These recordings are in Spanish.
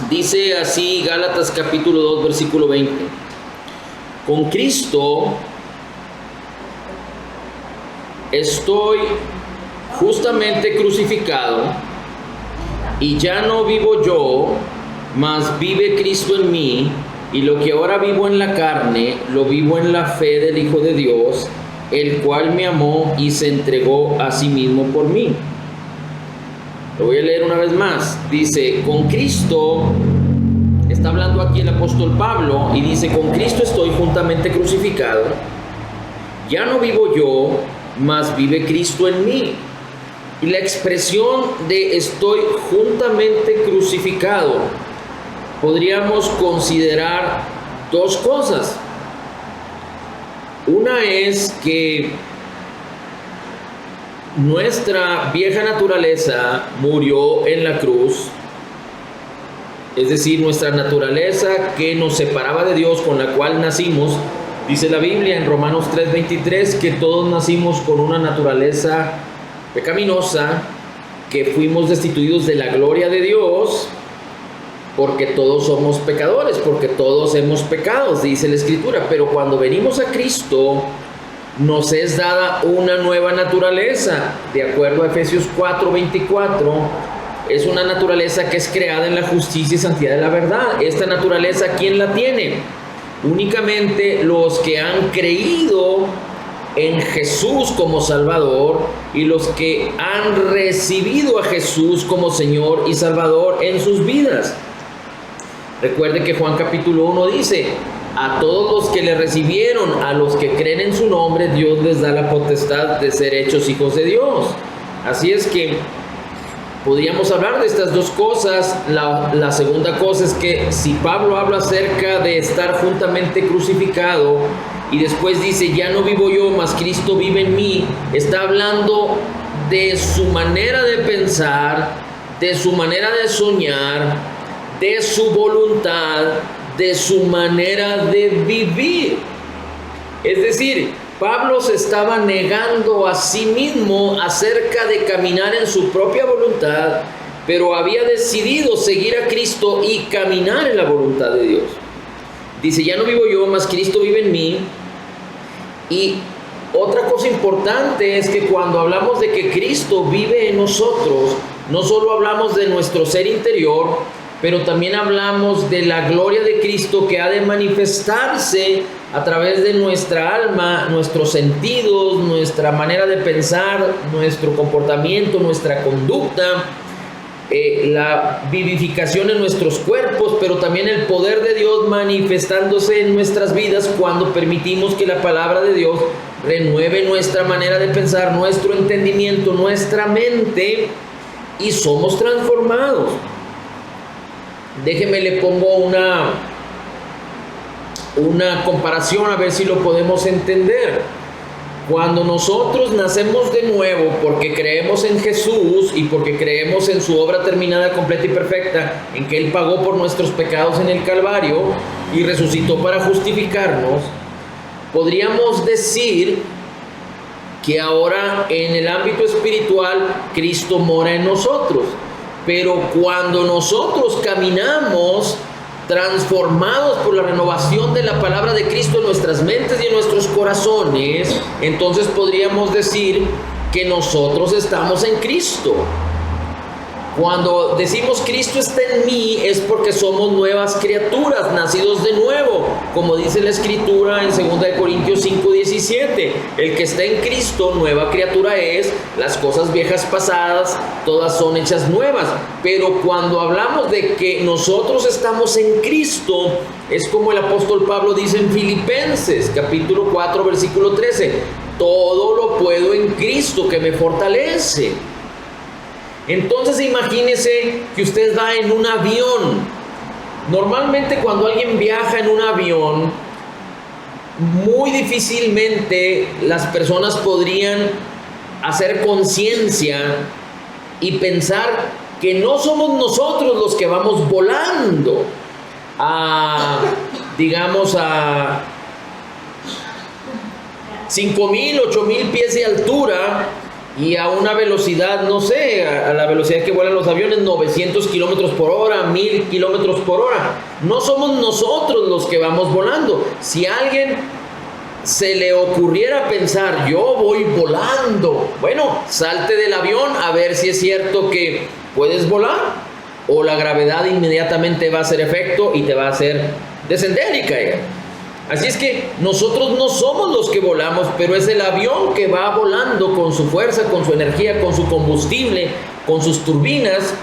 Dice así Gálatas capítulo 2, versículo 20. Con Cristo estoy justamente crucificado, y ya no vivo yo, mas vive Cristo en mí, y lo que ahora vivo en la carne, lo vivo en la fe del Hijo de Dios, el cual me amó y se entregó a sí mismo por mí. Lo voy a leer una vez más. Dice, con Cristo, está hablando aquí el apóstol Pablo, y dice, con Cristo estoy juntamente crucificado, ya no vivo yo, mas vive Cristo en mí. Y la expresión de estoy juntamente crucificado, podríamos considerar dos cosas. Una es que nuestra vieja naturaleza murió en la cruz, es decir, nuestra naturaleza que nos separaba de Dios, con la cual nacimos. Dice la Biblia en Romanos 3:23 que todos nacimos con una naturaleza pecaminosa, que fuimos destituidos de la gloria de Dios, porque todos somos pecadores, porque todos hemos pecado, dice la Escritura. Pero cuando venimos a Cristo, nos es dada una nueva naturaleza. De acuerdo a Efesios 4:24, es una naturaleza que es creada en la justicia y santidad de la verdad. Esta naturaleza, ¿quién la tiene? Únicamente los que han creído en Jesús como Salvador, y los que han recibido a Jesús como Señor y Salvador en sus vidas. Recuerde que Juan capítulo 1 dice, a todos los que le recibieron, a los que creen en su nombre, Dios les da la potestad de ser hechos hijos de Dios. Así es que podríamos hablar de estas dos cosas. La segunda cosa es que si Pablo habla acerca de estar juntamente crucificado, y después dice, ya no vivo yo, mas Cristo vive en mí, está hablando de su manera de pensar, de su manera de soñar, de su voluntad, de su manera de vivir. Es decir, Pablo se estaba negando a sí mismo acerca de caminar en su propia voluntad, pero había decidido seguir a Cristo y caminar en la voluntad de Dios. Dice, ya no vivo yo, mas Cristo vive en mí. Y otra cosa importante es que cuando hablamos de que Cristo vive en nosotros, no solo hablamos de nuestro ser interior, pero también hablamos de la gloria de Cristo que ha de manifestarse a través de nuestra alma, nuestros sentidos, nuestra manera de pensar, nuestro comportamiento, nuestra conducta, la vivificación en nuestros cuerpos, pero también el poder de Dios manifestándose en nuestras vidas cuando permitimos que la palabra de Dios renueve nuestra manera de pensar, nuestro entendimiento, nuestra mente, y somos transformados. Déjeme le pongo una comparación a ver si lo podemos entender. Cuando nosotros nacemos de nuevo porque creemos en Jesús y porque creemos en su obra terminada, completa y perfecta, en que Él pagó por nuestros pecados en el Calvario y resucitó para justificarnos, podríamos decir que ahora en el ámbito espiritual Cristo mora en nosotros. Pero cuando nosotros caminamos transformados por la renovación de la palabra de Cristo en nuestras mentes y en nuestros corazones, entonces podríamos decir que nosotros estamos en Cristo. Cuando decimos Cristo está en mí, es porque somos nuevas criaturas, nacidos de nuevo, como dice la Escritura en 2 Corintios 5:17. El que está en Cristo, nueva criatura es, las cosas viejas pasadas, todas son hechas nuevas. Pero cuando hablamos de que nosotros estamos en Cristo, es como el apóstol Pablo dice en Filipenses, capítulo 4, versículo 13, todo lo puedo en Cristo que me fortalece. Entonces imagínese que usted va en un avión. Normalmente cuando alguien viaja en un avión, muy difícilmente las personas podrían hacer conciencia y pensar que no somos nosotros los que vamos volando digamos a 5,000, 8,000 pies de altura, y a una velocidad, no sé, a la velocidad que vuelan los aviones, 900 kilómetros por hora, 1000 kilómetros por hora. No somos nosotros los que vamos volando. Si a alguien se le ocurriera pensar, yo voy volando, bueno, salte del avión a ver si es cierto que puedes volar, o la gravedad inmediatamente va a hacer efecto y te va a hacer descender y caer. Así es que nosotros no somos los que volamos, pero es el avión que va volando con su fuerza, con su energía, con su combustible, con sus turbinas,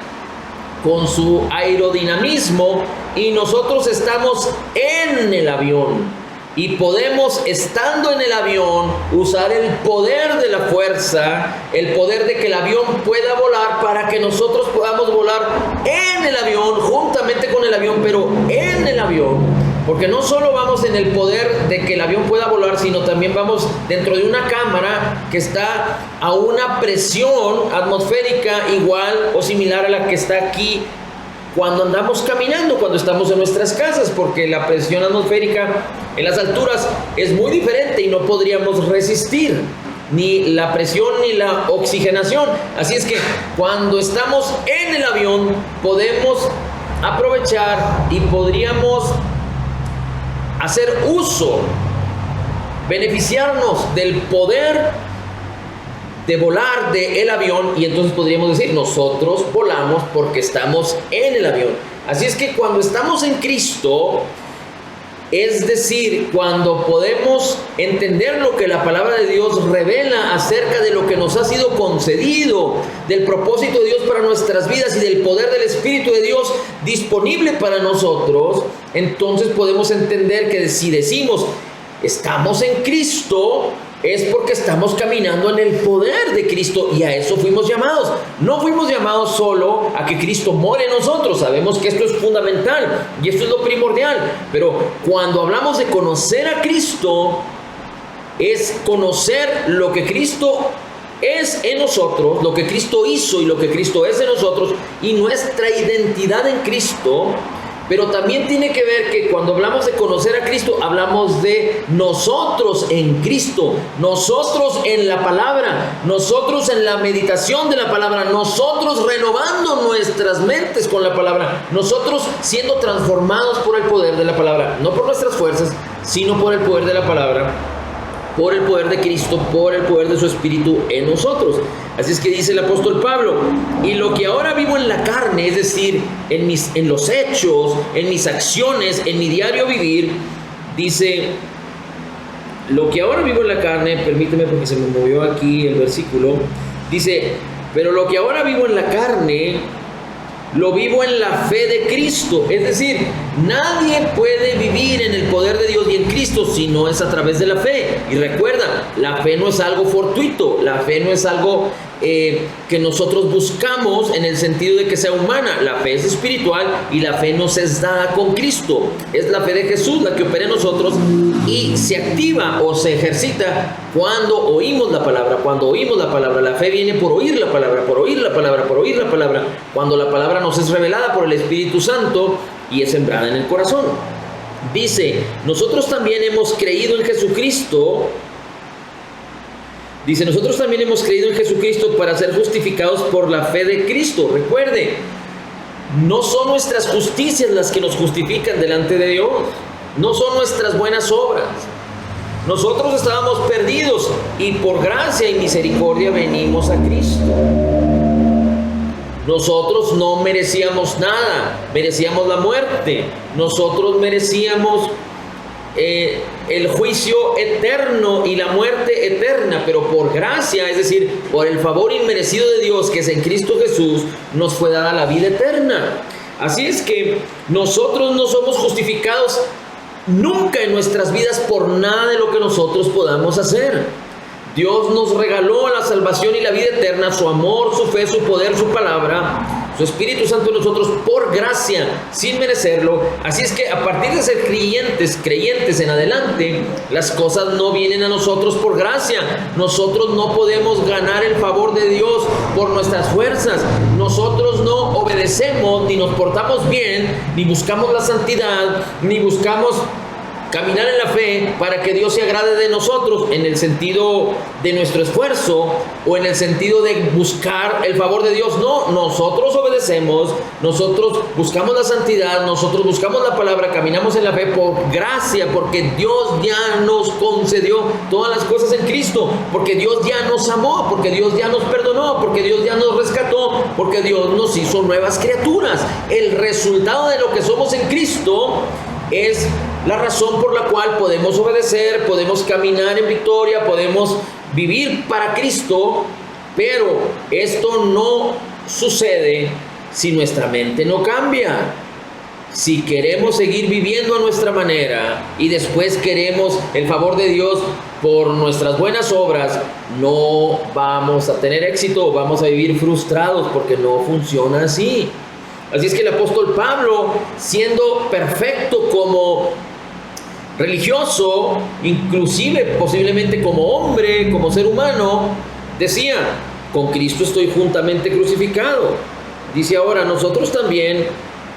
con su aerodinamismo, y nosotros estamos en el avión. Y podemos, estando en el avión, usar el poder de la fuerza, el poder de que el avión pueda volar, para que nosotros podamos volar en el avión, juntamente con el avión, pero en el avión. Porque no solo vamos en el poder de que el avión pueda volar, sino también vamos dentro de una cámara que está a una presión atmosférica igual o similar a la que está aquí cuando andamos caminando, cuando estamos en nuestras casas, porque la presión atmosférica en las alturas es muy diferente y no podríamos resistir ni la presión ni la oxigenación. Así es que cuando estamos en el avión podemos aprovechar y podríamos hacer uso, beneficiarnos del poder de volar del avión, y entonces podríamos decir, nosotros volamos porque estamos en el avión. Así es que cuando estamos en Cristo, es decir, cuando podemos entender lo que la palabra de Dios revela acerca de lo que nos ha sido concedido, del propósito de Dios para nuestras vidas y del poder del Espíritu de Dios disponible para nosotros, entonces podemos entender que si decimos estamos en Cristo, es porque estamos caminando en el poder de Cristo, y a eso fuimos llamados. No fuimos llamados solo a que Cristo more en nosotros. Sabemos que esto es fundamental y esto es lo primordial, pero cuando hablamos de conocer a Cristo, es conocer lo que Cristo es en nosotros, lo que Cristo hizo y lo que Cristo es en nosotros, y nuestra identidad en Cristo. Pero también tiene que ver que cuando hablamos de conocer a Cristo, hablamos de nosotros en Cristo, nosotros en la palabra, nosotros en la meditación de la palabra, nosotros renovando nuestras mentes con la palabra, nosotros siendo transformados por el poder de la palabra, no por nuestras fuerzas, sino por el poder de la palabra, por el poder de Cristo, por el poder de su Espíritu en nosotros. Así es que dice el apóstol Pablo, y lo que ahora vivo en la carne, es decir, en los hechos, en mis acciones, en mi diario vivir, dice, lo que ahora vivo en la carne, permíteme porque se me movió aquí el versículo, dice, pero lo que ahora vivo en la carne, lo vivo en la fe de Cristo. Es decir, nadie puede vivir en el poder de Dios y en Cristo si no es a través de la fe. Y recuerda, la fe no es algo fortuito, la fe no es algo que nosotros buscamos en el sentido de que sea humana. La fe es espiritual y la fe nos es dada con Cristo. Es la fe de Jesús la que opera en nosotros y se activa o se ejercita cuando oímos la palabra. Cuando oímos la palabra, la fe viene por oír la palabra, por oír la palabra, por oír la palabra. Cuando la palabra nos es revelada por el Espíritu Santo y es sembrada en el corazón. Dice, nosotros también hemos creído en Jesucristo. Dice, nosotros también hemos creído en Jesucristo para ser justificados por la fe de Cristo. Recuerde, no son nuestras justicias las que nos justifican delante de Dios. No son nuestras buenas obras. Nosotros estábamos perdidos y por gracia y misericordia venimos a Cristo. Nosotros no merecíamos nada, merecíamos la muerte. Nosotros merecíamos el juicio eterno y la muerte eterna, pero por gracia, es decir, por el favor inmerecido de Dios que es en Cristo Jesús, nos fue dada la vida eterna. Así es que nosotros no somos justificados nunca en nuestras vidas por nada de lo que nosotros podamos hacer. Dios nos regaló la salvación y la vida eterna, su amor, su fe, su poder, su palabra, su Espíritu Santo en nosotros por gracia, sin merecerlo. Así es que a partir de ser creyentes en adelante, las cosas no vienen a nosotros por gracia. Nosotros no podemos ganar el favor de Dios por nuestras fuerzas. Nosotros no obedecemos, ni nos portamos bien, ni buscamos la santidad, ni buscamos caminar en la fe para que Dios se agrade de nosotros en el sentido de nuestro esfuerzo o en el sentido de buscar el favor de Dios. No, nosotros obedecemos, nosotros buscamos la santidad, nosotros buscamos la palabra, caminamos en la fe por gracia, porque Dios ya nos concedió todas las cosas en Cristo, porque Dios ya nos amó, porque Dios ya nos perdonó, porque Dios ya nos rescató, porque Dios nos hizo nuevas criaturas. El resultado de lo que somos en Cristo es la razón por la cual podemos obedecer, podemos caminar en victoria, podemos vivir para Cristo, pero esto no sucede si nuestra mente no cambia. Si queremos seguir viviendo a nuestra manera y después queremos el favor de Dios por nuestras buenas obras, no vamos a tener éxito, vamos a vivir frustrados porque no funciona así. Así es que el apóstol Pablo, siendo perfecto como religioso, inclusive posiblemente como hombre, como ser humano, decía: con Cristo estoy juntamente crucificado. Dice ahora: nosotros también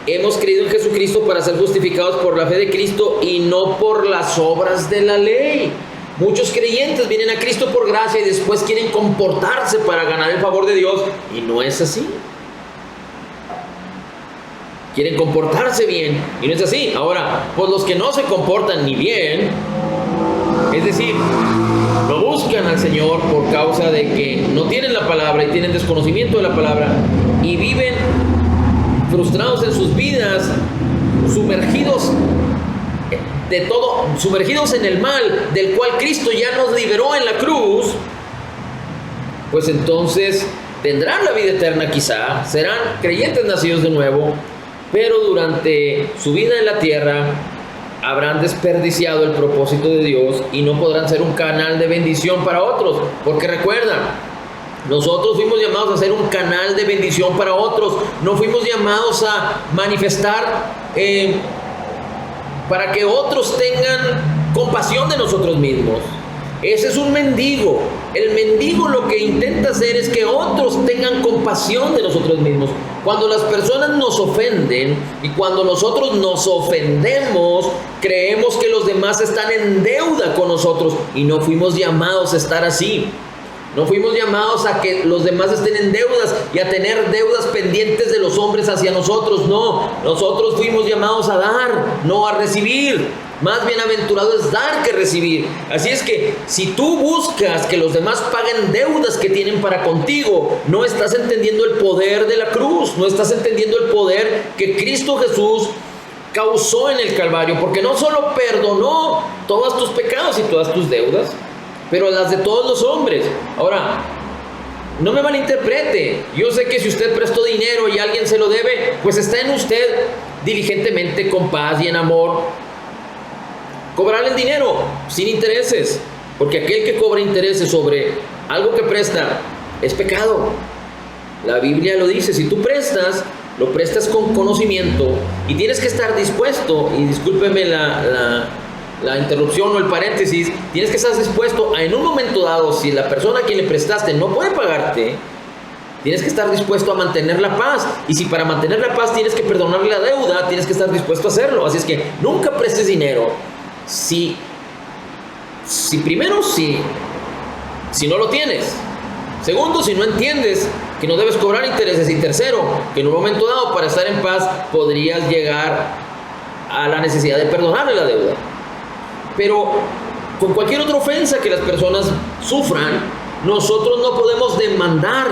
hemos creído en Jesucristo para ser justificados por la fe de Cristo y no por las obras de la ley. Muchos creyentes vienen a Cristo por gracia y después quieren comportarse para ganar el favor de Dios, y no es así. Quieren comportarse bien y no es así. Ahora, pues los que no se comportan ni bien, es decir, no buscan al Señor por causa de que no tienen la palabra y tienen desconocimiento de la palabra y viven frustrados en sus vidas, sumergidos de todo, sumergidos en el mal del cual Cristo ya nos liberó en la cruz, pues entonces tendrán la vida eterna quizá, serán creyentes nacidos de nuevo, pero durante su vida en la tierra habrán desperdiciado el propósito de Dios y no podrán ser un canal de bendición para otros. Porque recuerdan, nosotros fuimos llamados a ser un canal de bendición para otros. No fuimos llamados a manifestar para que otros tengan compasión de nosotros mismos. Ese es un mendigo. El mendigo lo que intenta hacer es que otros tengan compasión de nosotros mismos. Cuando las personas nos ofenden y cuando nosotros nos ofendemos, creemos que los demás están en deuda con nosotros, y no fuimos llamados a estar así. No fuimos llamados a que los demás estén en deudas y a tener deudas pendientes de los hombres hacia nosotros. No, nosotros fuimos llamados a dar, no a recibir. Más bienaventurado es dar que recibir. Así es que si tú buscas que los demás paguen deudas que tienen para contigo, no estás entendiendo el poder de la cruz, no estás entendiendo el poder que Cristo Jesús causó en el Calvario, porque no solo perdonó todos tus pecados y todas tus deudas, pero las de todos los hombres. Ahora, no me malinterprete. Yo sé que si usted prestó dinero y alguien se lo debe, pues está en usted diligentemente, con paz y en amor, cobrarle el dinero sin intereses, porque aquel que cobra intereses sobre algo que presta es pecado. La Biblia lo dice. Si tú prestas, lo prestas con conocimiento y tienes que estar dispuesto, y discúlpeme la interrupción o el paréntesis, tienes que estar dispuesto a, en un momento dado, si la persona a quien le prestaste no puede pagarte, tienes que estar dispuesto a mantener la paz. Y si para mantener la paz tienes que perdonarle la deuda, tienes que estar dispuesto a hacerlo. Así es que nunca prestes dinero si no lo tienes. Segundo, si no entiendes que no debes cobrar intereses. Y tercero, que en un momento dado, para estar en paz, podrías llegar a la necesidad de perdonarle la deuda. Pero con cualquier otra ofensa que las personas sufran, nosotros no podemos demandar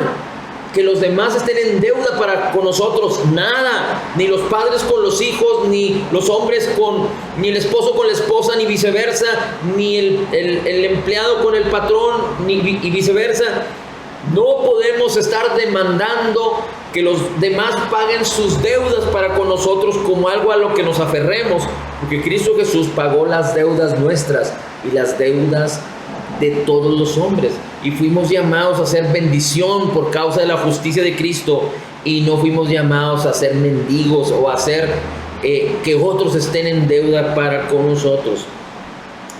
que los demás estén en deuda con nosotros. Nada. Ni los padres con los hijos, ni los hombres ni el esposo con la esposa, ni viceversa, ni el empleado con el patrón, y viceversa. No podemos estar demandando que los demás paguen sus deudas para con nosotros como algo a lo que nos aferremos, porque Cristo Jesús pagó las deudas nuestras y las deudas de todos los hombres, y fuimos llamados a ser bendición por causa de la justicia de Cristo, y no fuimos llamados a ser mendigos o a hacer que otros estén en deuda para con nosotros.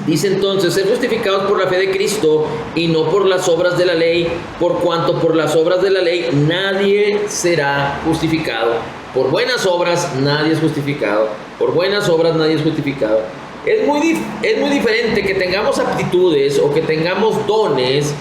Dice entonces: ser justificados por la fe de Cristo y no por las obras de la ley, por cuanto por las obras de la ley nadie será justificado. Por buenas obras nadie es justificado. Por buenas obras nadie es justificado. es muy diferente que tengamos aptitudes o que tengamos dones,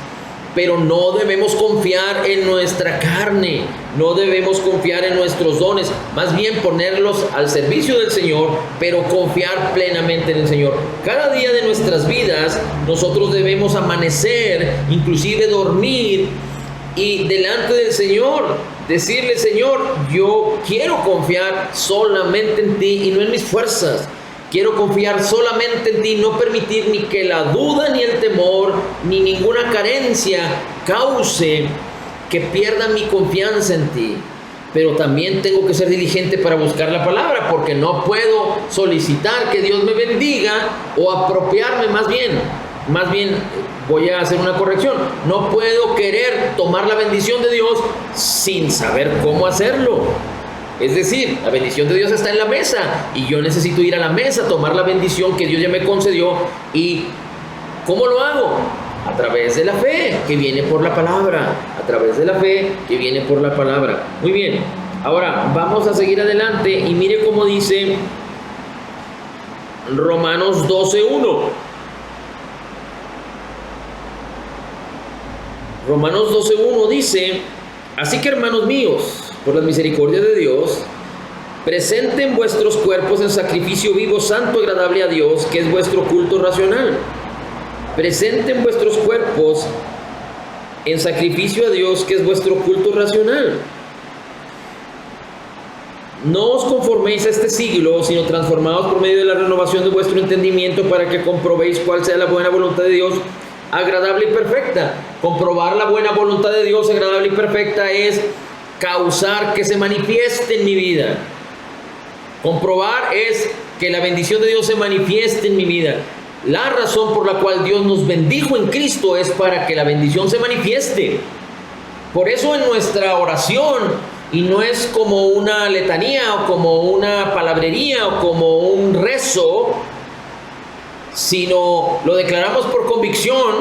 pero no debemos confiar en nuestra carne, no debemos confiar en nuestros dones, más bien ponerlos al servicio del Señor, pero confiar plenamente en el Señor. Cada día de nuestras vidas nosotros debemos amanecer, inclusive dormir, y delante del Señor decirle: Señor, yo quiero confiar solamente en ti y no en mis fuerzas. Quiero confiar solamente en ti, no permitir ni que la duda, ni el temor, ni ninguna carencia cause que pierda mi confianza en ti. Pero también tengo que ser diligente para buscar la palabra, porque no puedo solicitar que Dios me bendiga o apropiarme, más bien voy a hacer una corrección. No puedo querer tomar la bendición de Dios sin saber cómo hacerlo. Es decir, la bendición de Dios está en la mesa y yo necesito ir a la mesa, tomar la bendición que Dios ya me concedió. ¿Y cómo lo hago? A través de la fe que viene por la palabra. A través de la fe que viene por la palabra. Muy bien, ahora vamos a seguir adelante y mire cómo dice Romanos 12:1. Romanos 12:1 dice: así que, hermanos míos, por la misericordia de Dios, presenten vuestros cuerpos en sacrificio vivo, santo, agradable a Dios, que es vuestro culto racional. Presenten vuestros cuerpos en sacrificio a Dios, que es vuestro culto racional. No os conforméis a este siglo, sino transformaos por medio de la renovación de vuestro entendimiento, para que comprobéis cuál sea la buena voluntad de Dios, agradable y perfecta. Comprobar la buena voluntad de Dios, agradable y perfecta, es causar que se manifieste en mi vida. Comprobar es que la bendición de Dios se manifieste en mi vida. La razón por la cual Dios nos bendijo en Cristo es para que la bendición se manifieste. Por eso en nuestra oración, y no es como una letanía o como una palabrería o como un rezo, sino lo declaramos por convicción.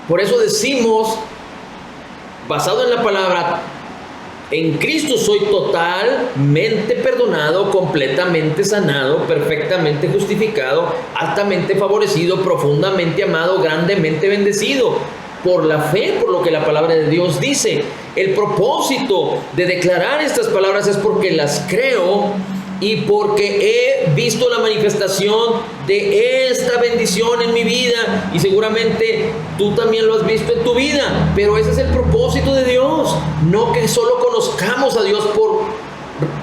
Por eso decimos, basado en la palabra: en Cristo soy totalmente perdonado, completamente sanado, perfectamente justificado, altamente favorecido, profundamente amado, grandemente bendecido. Por la fe, por lo que la palabra de Dios dice. El propósito de declarar estas palabras es porque las creo y porque he visto la manifestación de esta bendición en mi vida, y seguramente tú también lo has visto en tu vida. Pero ese es el propósito de Dios, no que solo conozcamos a Dios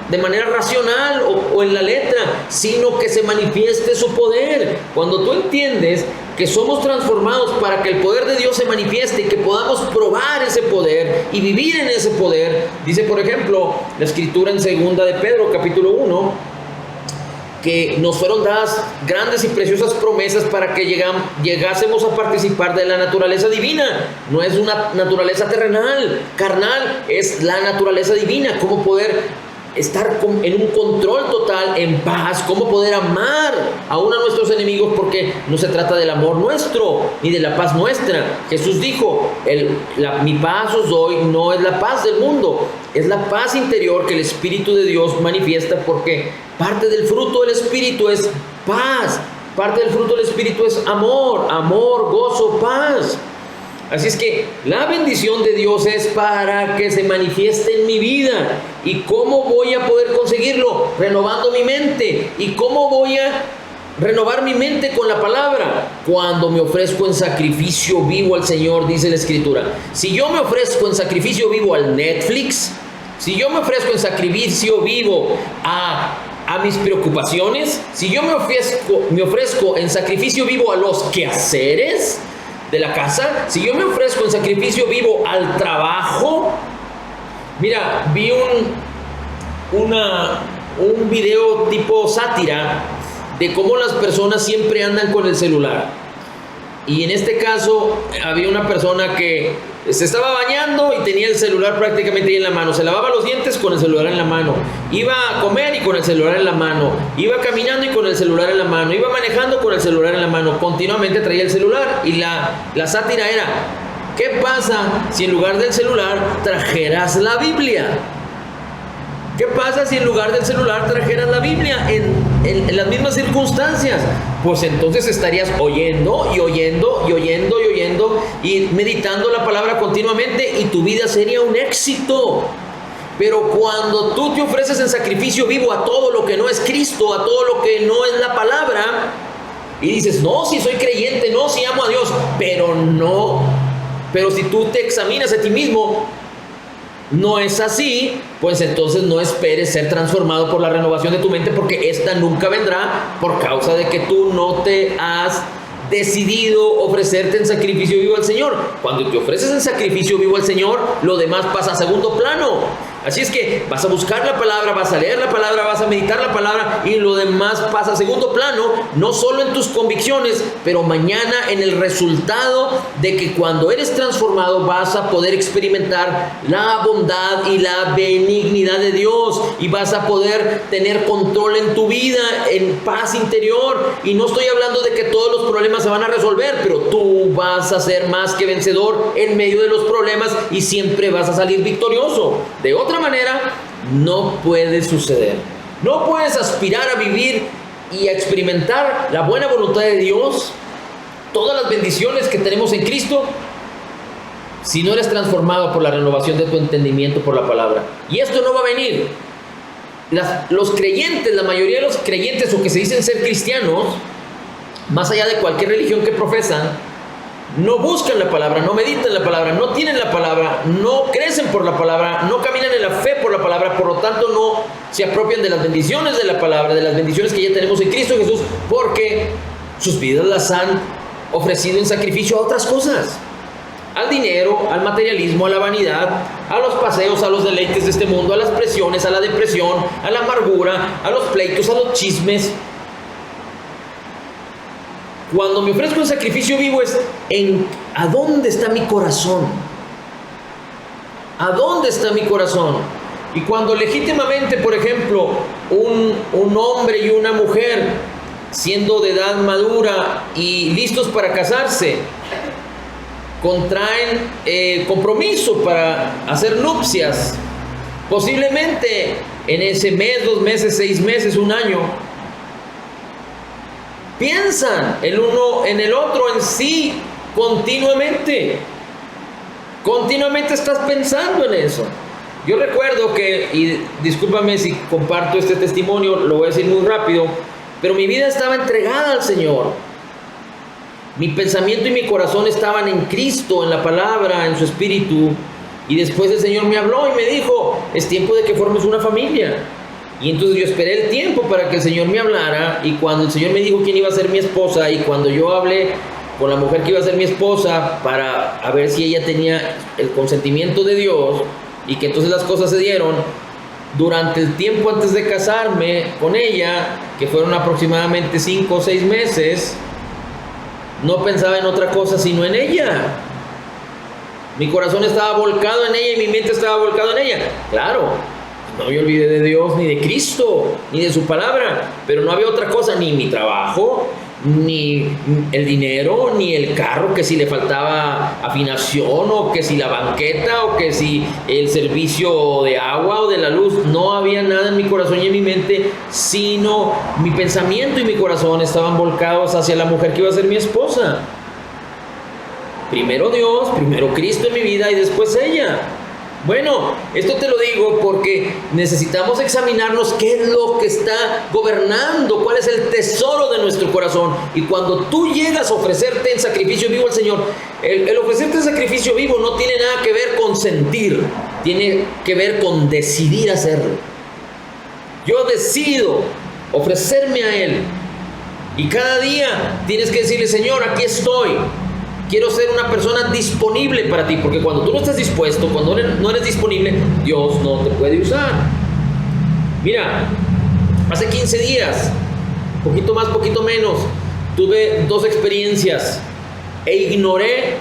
de manera racional o en la letra, sino que se manifieste su poder. Cuando tú entiendes que somos transformados para que el poder de Dios se manifieste y que podamos probar ese poder y vivir en ese poder, dice por ejemplo la escritura en 2 de Pedro capítulo 1, que nos fueron dadas grandes y preciosas promesas para que llegásemos a participar de la naturaleza divina. No es una naturaleza terrenal, carnal, es la naturaleza divina. Cómo poder estar en un control total, en paz, cómo poder amar aún a nuestros enemigos, porque no se trata del amor nuestro ni de la paz nuestra. Jesús dijo: mi paz os doy, no es la paz del mundo, es la paz interior que el Espíritu de Dios manifiesta, porque parte del fruto del Espíritu es paz, parte del fruto del Espíritu es amor, gozo, paz. Así es que la bendición de Dios es para que se manifieste en mi vida. ¿Y cómo voy a poder conseguirlo? Renovando mi mente. ¿Y cómo voy a renovar mi mente con la palabra? Cuando me ofrezco en sacrificio vivo al Señor, dice la Escritura. Si yo me ofrezco en sacrificio vivo al Netflix, si yo me ofrezco en sacrificio vivo a mis preocupaciones, si yo me ofrezco en sacrificio vivo a los quehaceres de la casa, si yo me ofrezco en sacrificio vivo al trabajo. Mira, vi un video tipo sátira de cómo las personas siempre andan con el celular. Y en este caso había una persona que se estaba bañando y tenía el celular prácticamente ahí en la mano. Se lavaba los dientes con el celular en la mano. Iba a comer y con el celular en la mano. Iba caminando y con el celular en la mano. Iba manejando con el celular en la mano. Continuamente traía el celular. Y la sátira era: ¿qué pasa si en lugar del celular trajeras la Biblia? ¿Qué pasa si en lugar del celular trajeras la Biblia? En en las mismas circunstancias, pues entonces estarías oyendo y oyendo y oyendo y oyendo y meditando la palabra continuamente y tu vida sería un éxito. Pero cuando tú te ofreces en sacrificio vivo a todo lo que no es Cristo, a todo lo que no es la palabra, y dices, no, si soy creyente, no, si amo a Dios, pero si tú te examinas a ti mismo, no es así, pues entonces no esperes ser transformado por la renovación de tu mente, porque esta nunca vendrá por causa de que tú no te has decidido ofrecerte en sacrificio vivo al Señor. Cuando te ofreces en sacrificio vivo al Señor, lo demás pasa a segundo plano. Así es que vas a buscar la palabra, vas a leer la palabra, vas a meditar la palabra y lo demás pasa a segundo plano, no solo en tus convicciones, pero mañana en el resultado de que cuando eres transformado vas a poder experimentar la bondad y la benignidad de Dios y vas a poder tener control en tu vida, en paz interior. Y no estoy hablando de que todos los problemas se van a resolver, pero tú vas a ser más que vencedor en medio de los problemas y siempre vas a salir victorioso. De otra manera, no puede suceder. No puedes aspirar a vivir y a experimentar la buena voluntad de Dios, todas las bendiciones que tenemos en Cristo, si no eres transformado por la renovación de tu entendimiento por la palabra. Y esto no va a venir. Los creyentes, la mayoría de los creyentes o que se dicen ser cristianos, más allá de cualquier religión que profesan, no buscan la palabra, no meditan la palabra, no tienen la palabra, no crecen por la palabra, no caminan en la fe por la palabra, por lo tanto no se apropian de las bendiciones de la palabra, de las bendiciones que ya tenemos en Cristo Jesús, porque sus vidas las han ofrecido en sacrificio a otras cosas, al dinero, al materialismo, a la vanidad, a los paseos, a los deleites de este mundo, a las presiones, a la depresión, a la amargura, a los pleitos, a los chismes. Cuando me ofrezco en sacrificio vivo es en ¿a dónde está mi corazón? ¿A dónde está mi corazón? Y cuando legítimamente, por ejemplo, un hombre y una mujer, siendo de edad madura y listos para casarse, contraen compromiso para hacer nupcias, posiblemente en ese mes, 2 meses, 6 meses, 1 año, piensan el uno en el otro, en sí, continuamente. Continuamente estás pensando en eso. Yo recuerdo que, y discúlpame si comparto este testimonio, lo voy a decir muy rápido, pero mi vida estaba entregada al Señor. Mi pensamiento y mi corazón estaban en Cristo, en la palabra, en su espíritu. Y después el Señor me habló y me dijo, es tiempo de que formes una familia. Y entonces yo esperé el tiempo para que el Señor me hablara, y cuando el Señor me dijo quién iba a ser mi esposa, y cuando yo hablé con la mujer que iba a ser mi esposa para a ver si ella tenía el consentimiento de Dios, y que entonces las cosas se dieron, durante el tiempo antes de casarme con ella, que fueron aproximadamente 5 o 6 meses, no pensaba en otra cosa sino en ella. Mi corazón estaba volcado en ella y mi mente estaba volcado en ella. Claro, no me olvidé de Dios, ni de Cristo, ni de su palabra, pero no había otra cosa, ni mi trabajo, ni el dinero, ni el carro, que si le faltaba afinación, o que si la banqueta, o que si el servicio de agua o de la luz. No había nada en mi corazón y en mi mente, sino mi pensamiento y mi corazón estaban volcados hacia la mujer que iba a ser mi esposa. Primero Dios, primero Cristo en mi vida y después ella. Bueno, esto te lo digo porque necesitamos examinarnos qué es lo que está gobernando, cuál es el tesoro de nuestro corazón. Y cuando tú llegas a ofrecerte en sacrificio vivo al Señor, el ofrecerte en sacrificio vivo no tiene nada que ver con sentir, tiene que ver con decidir hacerlo. Yo decido ofrecerme a Él, y cada día tienes que decirle, Señor, aquí estoy. Quiero ser una persona disponible para ti, porque cuando tú no estás dispuesto, cuando no eres disponible, Dios no te puede usar. Mira, hace 15 días, poquito más, poquito menos, tuve 2 experiencias e ignoré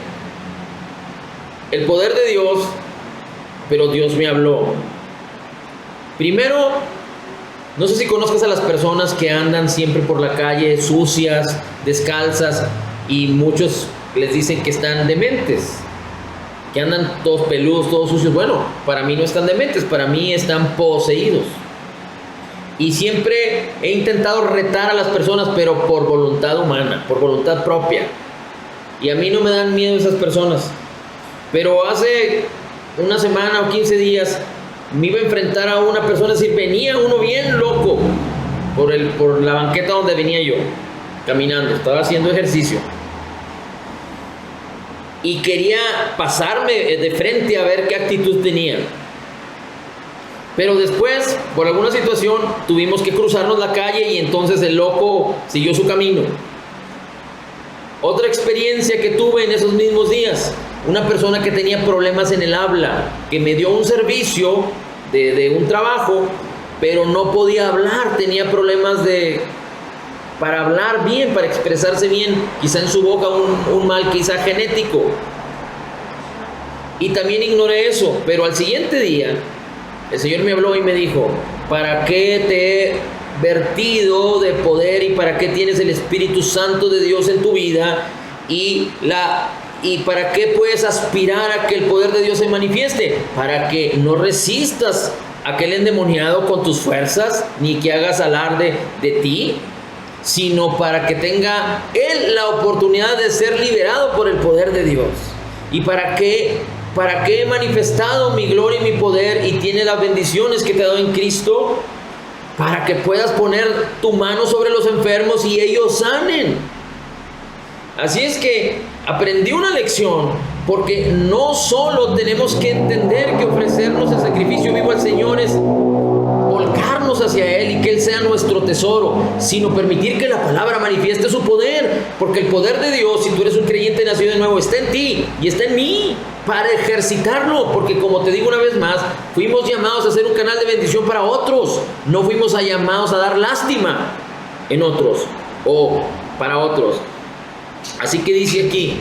el poder de Dios, pero Dios me habló. Primero, no sé si conozcas a las personas que andan siempre por la calle sucias, descalzas, y muchos les dicen que están dementes, que andan todos peludos, todos sucios. Bueno, para mí no están dementes, para mí están poseídos. Y siempre he intentado retar a las personas, pero por voluntad humana, por voluntad propia. Y a mí no me dan miedo esas personas. Pero hace una semana o 15 días me iba a enfrentar a una persona, es decir, venía uno bien loco por la banqueta donde venía yo, caminando, estaba haciendo ejercicio. Y quería pasarme de frente a ver qué actitud tenía. Pero después, por alguna situación, tuvimos que cruzarnos la calle y entonces el loco siguió su camino. Otra experiencia que tuve en esos mismos días, una persona que tenía problemas en el habla, que me dio un servicio de un trabajo, pero no podía hablar, tenía problemas para hablar bien, para expresarse bien, quizá en su boca un mal quizá genético. Y también ignoré eso, pero al siguiente día el Señor me habló y me dijo: ¿para qué te he vertido de poder y para qué tienes el Espíritu Santo de Dios en tu vida? Y para qué puedes aspirar a que el poder de Dios se manifieste, para que no resistas a aquel endemoniado con tus fuerzas, ni que hagas alarde de ti, sino para que tenga él la oportunidad de ser liberado por el poder de Dios. ¿Y para qué he manifestado mi gloria y mi poder y tiene las bendiciones que te he dado en Cristo? Para que puedas poner tu mano sobre los enfermos y ellos sanen. Así es que aprendí una lección, porque no solo tenemos que entender que ofrecernos el sacrificio vivo al Señor es volcarnos hacia Él y que Él sea nuestro tesoro, sino permitir que la palabra manifieste su poder, porque el poder de Dios, si tú eres un creyente nacido de nuevo, está en ti y está en mí para ejercitarlo, porque como te digo una vez más, fuimos llamados a ser un canal de bendición para otros, no fuimos llamados a dar lástima en otros o para otros. Así que dice aquí: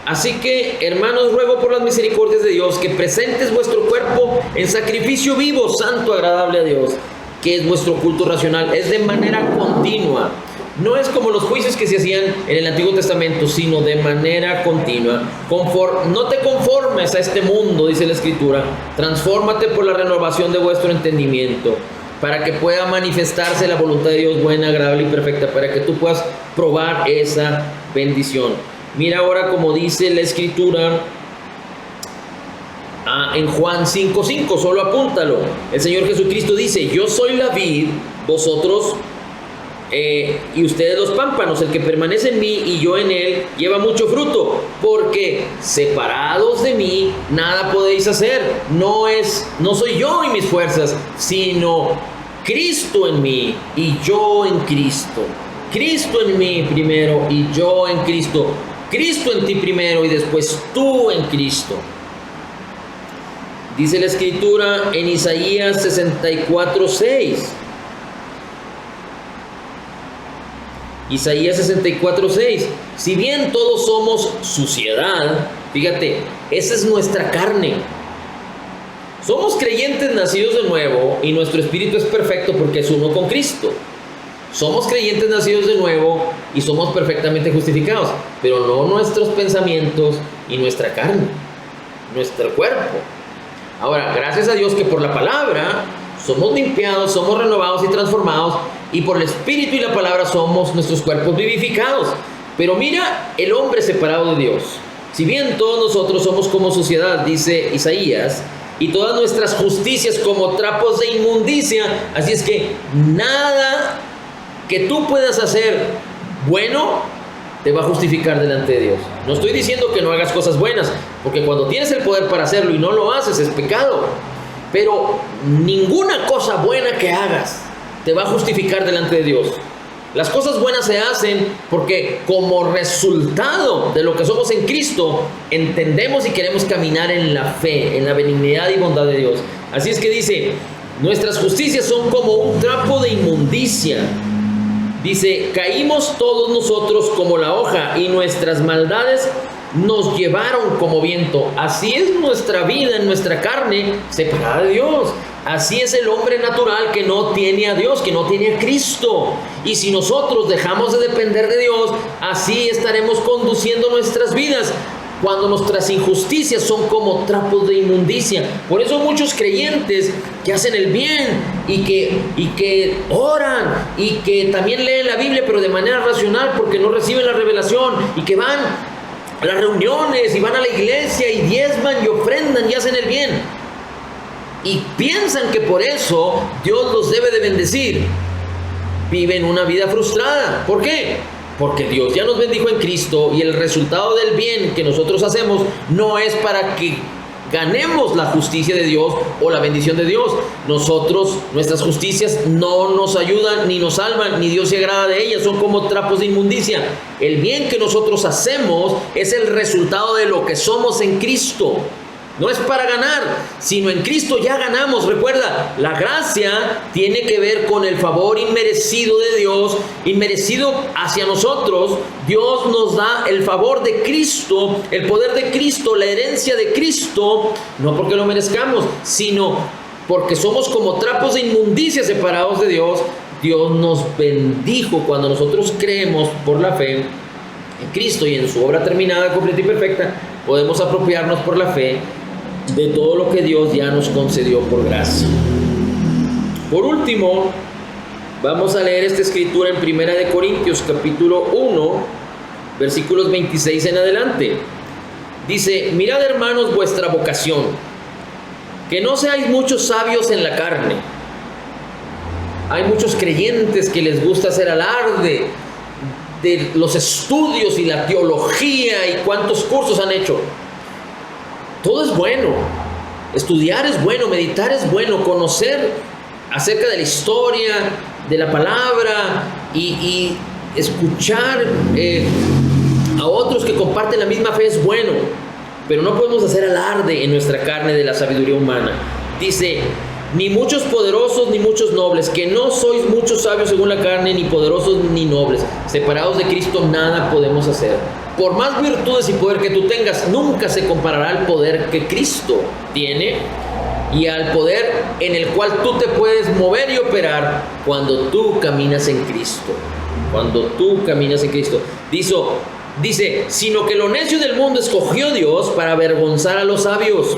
así que, hermanos, ruego por las misericordias de Dios que presentes vuestro cuerpo en sacrificio vivo, santo, agradable a Dios, que es vuestro culto racional. Es de manera continua. No es como los juicios que se hacían en el Antiguo Testamento, sino de manera continua. No te conformes a este mundo, dice la Escritura. Transfórmate por la renovación de vuestro entendimiento, para que pueda manifestarse la voluntad de Dios buena, agradable y perfecta, para que tú puedas probar esa bendición. Mira ahora como dice la Escritura en Juan 5:5, solo apúntalo. El Señor Jesucristo dice: yo soy la vid, vosotros y ustedes los pámpanos. El que permanece en mí y yo en él lleva mucho fruto, porque separados de mí nada podéis hacer. No soy yo y mis fuerzas, sino Cristo en mí y yo en Cristo. Cristo en mí primero y yo en Cristo. Cristo en ti primero y después tú en Cristo. Dice la Escritura en Isaías 64:6. Isaías 64:6. Si bien todos somos suciedad, fíjate, esa es nuestra carne. Somos creyentes nacidos de nuevo y nuestro espíritu es perfecto porque es uno con Cristo. Somos creyentes nacidos de nuevo y somos perfectamente justificados, pero no nuestros pensamientos y nuestra carne, nuestro cuerpo. Ahora, gracias a Dios que por la palabra somos limpiados, somos renovados y transformados, y por el Espíritu y la palabra somos nuestros cuerpos vivificados. Pero mira el hombre separado de Dios. Si bien todos nosotros somos como suciedad, dice Isaías, y todas nuestras justicias como trapos de inmundicia, así es que nada que tú puedas hacer bueno te va a justificar delante de Dios. No estoy diciendo que no hagas cosas buenas, porque cuando tienes el poder para hacerlo y no lo haces es pecado. Pero ninguna cosa buena que hagas te va a justificar delante de Dios. Las cosas buenas se hacen porque como resultado de lo que somos en Cristo, entendemos y queremos caminar en la fe, en la benignidad y bondad de Dios. Así es que dice: nuestras justicias son como un trapo de inmundicia. Dice: caímos todos nosotros como la hoja y nuestras maldades nos llevaron como viento. Así es nuestra vida en nuestra carne, separada de Dios. Así es el hombre natural que no tiene a Dios, que no tiene a Cristo. Y si nosotros dejamos de depender de Dios, así estaremos conduciendo nuestras vidas cuando nuestras injusticias son como trapos de inmundicia. Por eso muchos creyentes que hacen el bien y que oran y que también leen la Biblia, pero de manera racional porque no reciben la revelación, y que van a las reuniones y van a la iglesia y diezman y ofrendan y hacen el bien, y piensan que por eso Dios los debe de bendecir, viven una vida frustrada. ¿Por qué? Porque Dios ya nos bendijo en Cristo, y el resultado del bien que nosotros hacemos no es para que ganemos la justicia de Dios o la bendición de Dios. Nuestras justicias no nos ayudan ni nos salvan, ni Dios se agrada de ellas, son como trapos de inmundicia. El bien que nosotros hacemos es el resultado de lo que somos en Cristo. No es para ganar, sino en Cristo ya ganamos. Recuerda, la gracia tiene que ver con el favor inmerecido de Dios, inmerecido hacia nosotros. Dios nos da el favor de Cristo, el poder de Cristo, la herencia de Cristo, no porque lo merezcamos, sino porque somos como trapos de inmundicia separados de Dios. Dios nos bendijo cuando nosotros creemos por la fe en Cristo y en su obra terminada, completa y perfecta. Podemos apropiarnos por la fe de todo lo que Dios ya nos concedió por gracia. Por último, vamos a leer esta escritura en 1 Corintios capítulo 1, versículos 26 en adelante. Dice: mirad, hermanos, vuestra vocación, que no seáis muchos sabios en la carne. Hay muchos creyentes que les gusta hacer alarde de los estudios y la teología y cuántos cursos han hecho. Todo es bueno, estudiar es bueno, meditar es bueno, conocer acerca de la historia, de la palabra y escuchar a otros que comparten la misma fe es bueno, pero no podemos hacer alarde en nuestra carne de la sabiduría humana. Dice: ni muchos poderosos ni muchos nobles, que no sois muchos sabios según la carne, ni poderosos ni nobles. Separados de Cristo nada podemos hacer. Por más virtudes y poder que tú tengas, nunca se comparará al poder que Cristo tiene y al poder en el cual tú te puedes mover y operar cuando tú caminas en Cristo. Cuando tú caminas en Cristo. Dice, sino que lo necio del mundo escogió Dios para avergonzar a los sabios.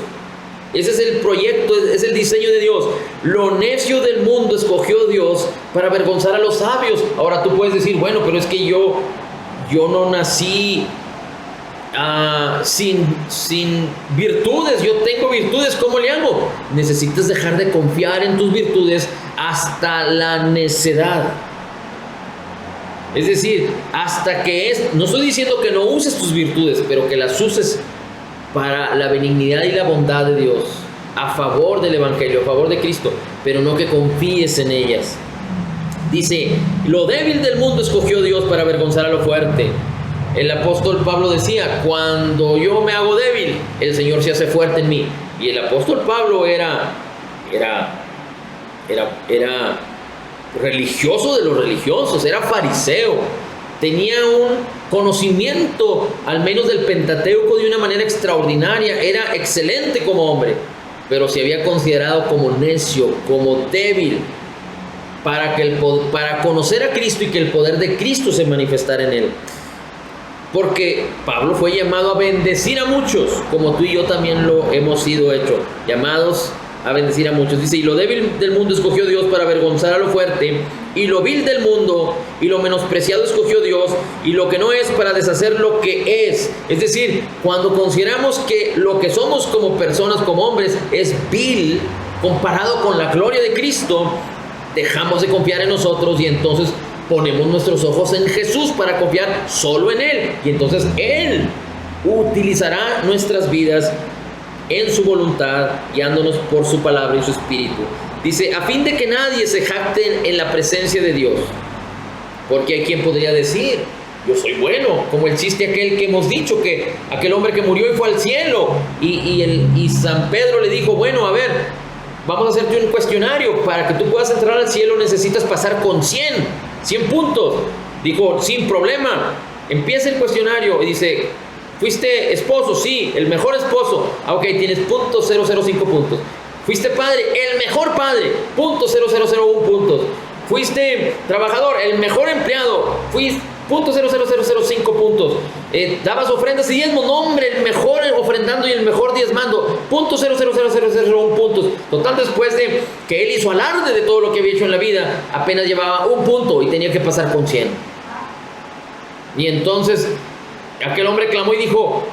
Ese es el proyecto, es el diseño de Dios. Lo necio del mundo escogió Dios para avergonzar a los sabios. Ahora tú puedes decir: bueno, pero es que yo no nací sin virtudes, yo tengo virtudes, ¿cómo le hago? Necesitas dejar de confiar en tus virtudes hasta la necedad. Es decir, no estoy diciendo que no uses tus virtudes, pero que las uses para la benignidad y la bondad de Dios, a favor del Evangelio, a favor de Cristo, pero no que confíes en ellas. Dice: lo débil del mundo escogió Dios para avergonzar a lo fuerte. El apóstol Pablo decía: cuando yo me hago débil, el Señor se hace fuerte en mí. Y el apóstol Pablo era religioso de los religiosos, era fariseo, tenía un conocimiento al menos del Pentateuco de una manera extraordinaria, era excelente como hombre, pero se había considerado como necio, como débil, para conocer a Cristo y que el poder de Cristo se manifestara en él. Porque Pablo fue llamado a bendecir a muchos, como tú y yo también lo hemos sido hechos, llamados a bendecir a muchos. Dice: y lo débil del mundo escogió Dios para avergonzar a lo fuerte, y lo vil del mundo y lo menospreciado escogió Dios, y lo que no es, para deshacer lo que es. Es decir, cuando consideramos que lo que somos como personas, como hombres, es vil comparado con la gloria de Cristo, dejamos de confiar en nosotros y entonces ponemos nuestros ojos en Jesús para confiar solo en Él. Y entonces Él utilizará nuestras vidas en su voluntad, guiándonos por su palabra y su espíritu. Dice: a fin de que nadie se jacte en la presencia de Dios. Porque hay quien podría decir: yo soy bueno, como el chiste aquel que hemos dicho, que aquel hombre que murió y fue al cielo, y San Pedro le dijo: bueno, a ver, vamos a hacerte un cuestionario, para que tú puedas entrar al cielo necesitas pasar con 100 puntos. Dijo: sin problema. Empieza el cuestionario y dice: ¿fuiste esposo? Sí, el mejor esposo. Ok, tienes .005 puntos. ¿Fuiste padre? El mejor padre. .0001 puntos. ¿Fuiste trabajador? El mejor empleado. .00005 puntos. Dabas ofrendas y diezmos, no hombre, el mejor ofrendando y el mejor diezmando, .00001 puntos. Total, después de que él hizo alarde de todo lo que había hecho en la vida, apenas llevaba 1 punto y tenía que pasar con 100. Y entonces aquel hombre clamó y dijo: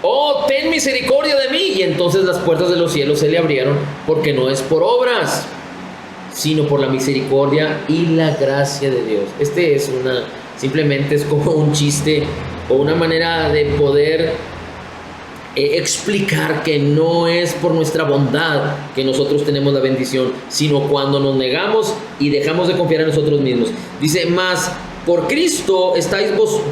oh, ten misericordia de mí. Y entonces las puertas de los cielos se le abrieron, porque no es por obras, sino por la misericordia y la gracia de Dios. Simplemente es como un chiste o una manera de poder explicar que no es por nuestra bondad que nosotros tenemos la bendición, sino cuando nos negamos y dejamos de confiar en nosotros mismos. Dice: mas por Cristo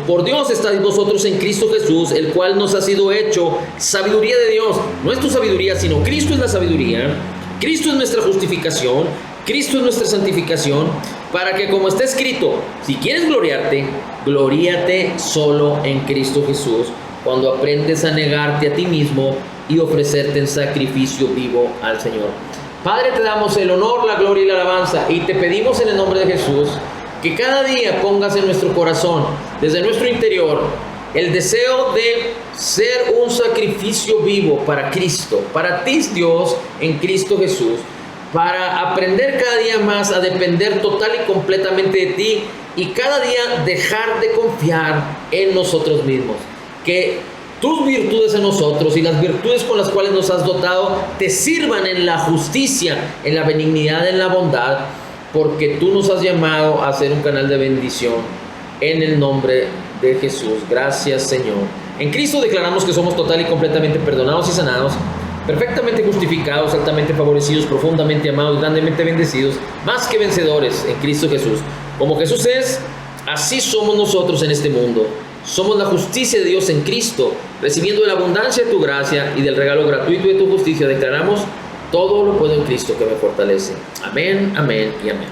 por Dios estáis vosotros en Cristo Jesús, el cual nos ha sido hecho sabiduría de Dios. No es tu sabiduría, sino Cristo es la sabiduría. Cristo es nuestra justificación, Cristo es nuestra santificación, para que, como está escrito, si quieres gloriarte, gloríate solo en Cristo Jesús, cuando aprendes a negarte a ti mismo y ofrecerte en sacrificio vivo al Señor. Padre, te damos el honor, la gloria y la alabanza, y te pedimos en el nombre de Jesús que cada día pongas en nuestro corazón, desde nuestro interior, el deseo de ser un sacrificio vivo para Cristo, para ti, Dios, en Cristo Jesús, para aprender cada día más a depender total y completamente de ti, y cada día dejar de confiar en nosotros mismos. Que tus virtudes en nosotros y las virtudes con las cuales nos has dotado te sirvan en la justicia, en la benignidad, en la bondad, porque tú nos has llamado a ser un canal de bendición, en el nombre de Jesús. Gracias, Señor. En Cristo declaramos que somos total y completamente perdonados y sanados, perfectamente justificados, altamente favorecidos, profundamente amados, grandemente bendecidos, más que vencedores en Cristo Jesús. Como Jesús es, así somos nosotros en este mundo. Somos la justicia de Dios en Cristo, recibiendo de la abundancia de tu gracia y del regalo gratuito de tu justicia. Declaramos: todo lo puedo en Cristo que me fortalece. Amén, amén y amén.